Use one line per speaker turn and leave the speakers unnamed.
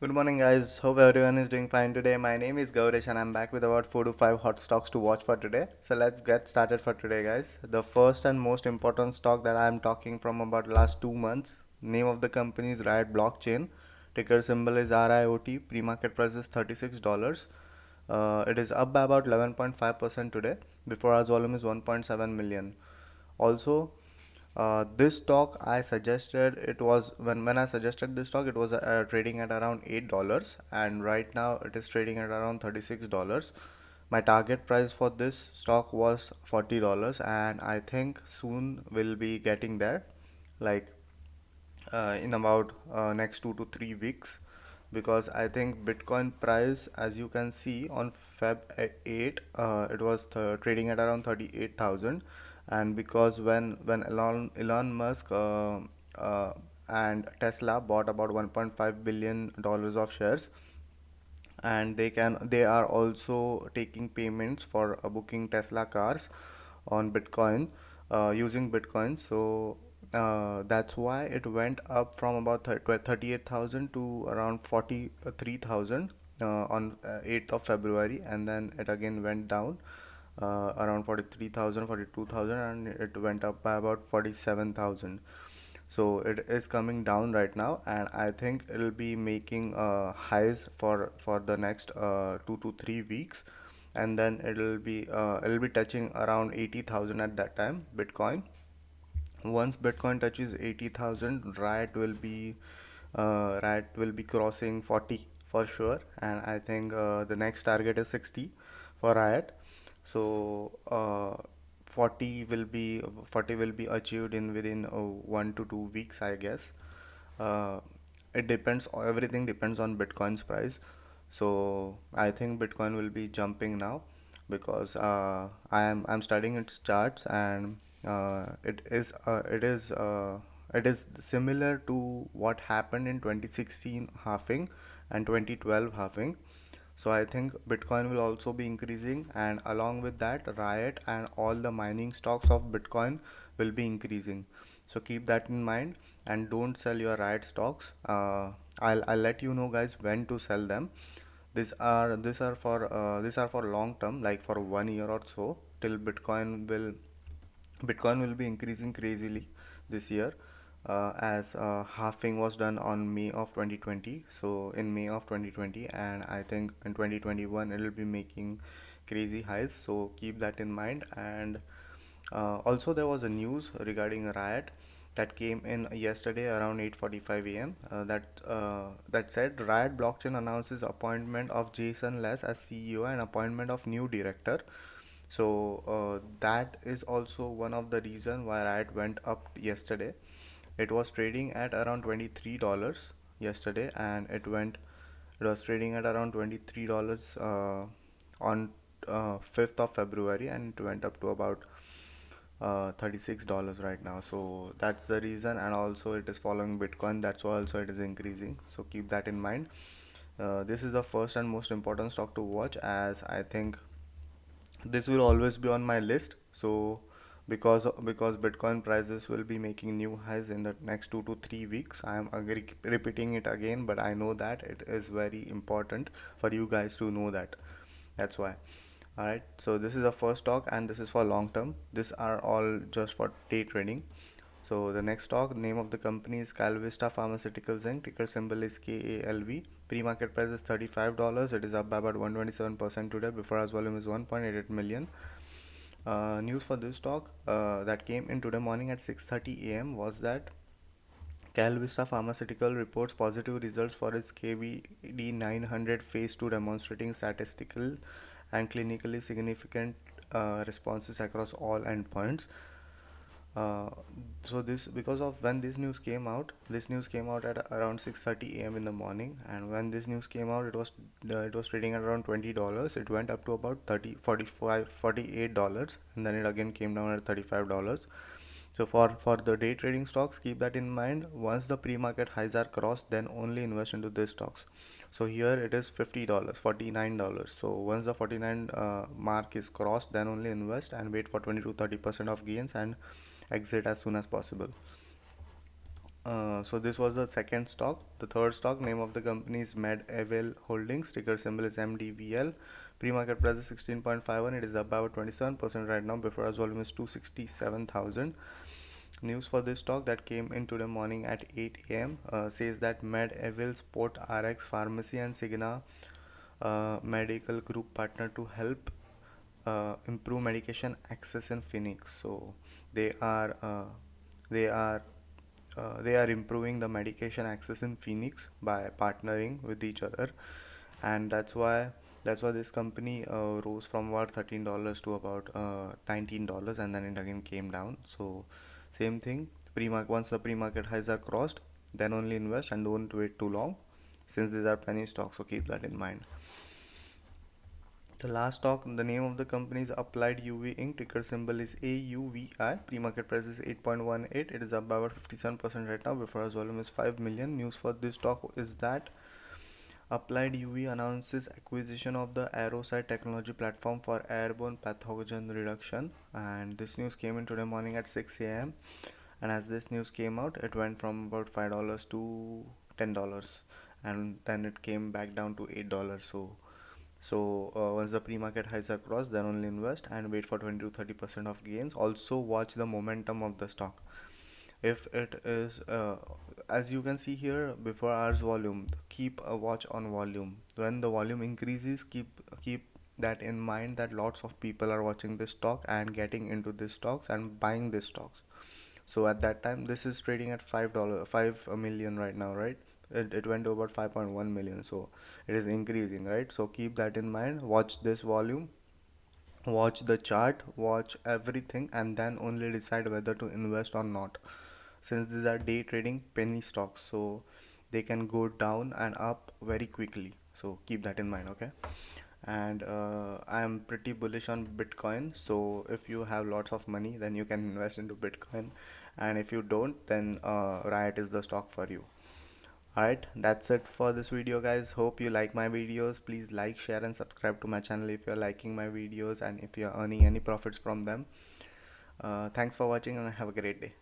Good morning, guys. Hope everyone is doing fine today. My name is Gaurish, and I'm back with about 4 to 5 hot stocks to watch for today. So let's get started for today, guys. The first and most important stock that I'm talking from about last 2 months. Name of the company is Riot Blockchain. Ticker symbol is RIOT. Pre-market price is $36. It is up by about 11.5% today. Before hours volume is 1.7 million. Also, this stock I suggested it was when I suggested this stock it was trading at around $8, and right now it is trading at around $36. My target price for this stock was $40, and I think soon we'll be getting there, like in about next 2 to 3 weeks, because I think Bitcoin price, as you can see on Feb 8, it was trading at around 38,000. And because when Elon Musk uh, and Tesla bought about 1.5 billion dollars of shares, and they are also taking payments for booking Tesla cars on Bitcoin, using Bitcoin. So that's why it went up from about 38,000 to around 43,000 on 8th of February, and then it again went down around 43,000, 42,000, and it went up by about 47,000. So it is coming down right now, and I think it'll be making highs for the next 2 to 3 weeks, and then it'll be touching around 80,000 at that time Bitcoin. Once Bitcoin touches 80,000, Riot will be crossing 40 for sure, and I think the next target is 60 for Riot. So 40 will be achieved in within 1 to 2 weeks, I guess. Uh, it depends. Everything depends on Bitcoin's price. So I think Bitcoin will be jumping now, because I'm studying its charts, and it is similar to what happened in 2016 halving and 2012 halving. So I think Bitcoin will also be increasing, and along with that, Riot and all the mining stocks of Bitcoin will be increasing. So keep that in mind, and don't sell your Riot stocks. I'll let you know, guys, when to sell them. These are for long term, like for 1 year or so, till Bitcoin will be increasing crazily this year, as halving was done on May of 2020. So in May of 2020, and I think in 2021 it will be making crazy highs. So keep that in mind. And also, there was a news regarding Riot that came in yesterday around 8:45 a.m. That said, Riot Blockchain announces appointment of Jason Les as CEO and appointment of new director. So that is also one of the reason why Riot went up yesterday. It was trading at around $23 yesterday, and it was trading at around $23 on 5th of February, and it went up to about $36 right now. So that's the reason, and also it is following Bitcoin. That's why also it is increasing. So keep that in mind. This is the first and most important stock to watch, as I think this will always be on my list. So because Bitcoin prices will be making new highs in the next 2 to 3 weeks, I am repeating it again, but I know that it is very important for you guys to know that. That's why. All right, so this is the first stock, and this is for long term. These are all just for day trading. So the next stock, name of the company is Calvista Pharmaceuticals Inc. Ticker symbol is KALV. Pre-market price is $35. It is up by about 127% today. Before as volume is 1.88 million. News for this stock that came in today morning at 6:30 a.m. was that Calvista Pharmaceutical reports positive results for its KVD 900 phase 2, demonstrating statistical and clinically significant responses across all endpoints. Uh, so this because of when this news came out at around 6:30 a.m. in the morning, and when this news came out, it was trading at around $20. It went up to about 30, 45, $48, and then it again came down at $35. So for the day trading stocks, keep that in mind. Once the pre-market highs are crossed, then only invest into these stocks. So here it is $50, $49. So once the 49 mark is crossed, then only invest and wait for 20 to 30% of gains, and exit as soon as possible. So this was the second stock. The third stock, name of the company is MedAvail Holdings, ticker symbol is MDVL. Pre-market price is 16.51. It is up by about 27% right now. Before as volume is 267,000. News for this stock that came in today morning at 8 a.m. Says that MedAvail Sport RX Pharmacy and Cigna Medical Group partner to help improve medication access in Phoenix. So they are uh, they are they are improving the medication access in Phoenix by partnering with each other, and that's why this company rose from about $13 to about $19, and then it again came down. So same thing, once the pre-market highs are crossed, then only invest and don't wait too long, since these are penny stocks. So keep that in mind. The last stock, the name of the company is Applied UV Inc. Ticker symbol is AUVI. Pre-market price is 8.18. It is up by about 57% right now. Before as volume is 5 million. News for this stock is that Applied UV announces acquisition of the Aerosite technology platform for airborne pathogen reduction. And this news came in today morning at 6 a.m. And as this news came out, it went from about $5 to $10, and then it came back down to $8. So once the pre-market highs are crossed, then only invest and wait for 20 to 30% of gains. Also watch the momentum of the stock. If it is as you can see here before hours volume, keep a watch on volume. When the volume increases, keep that in mind, that lots of people are watching this stock and getting into this stocks and buying this stocks. So at that time, this is trading at $5, 5 million right now, right? It went to about 5.1 million, so it is increasing, right? So keep that in mind. Watch this volume, watch the chart, watch everything, and then only decide whether to invest or not. Since these are day trading penny stocks, so they can go down and up very quickly. So keep that in mind, okay? And I am pretty bullish on Bitcoin. So if you have lots of money, then you can invest into Bitcoin, and if you don't, then Riot is the stock for you. Alright, that's it for this video, guys. Hope you like my videos. Please like, share, and subscribe to my channel if you're liking my videos and if you're earning any profits from them. Thanks for watching and have a great day.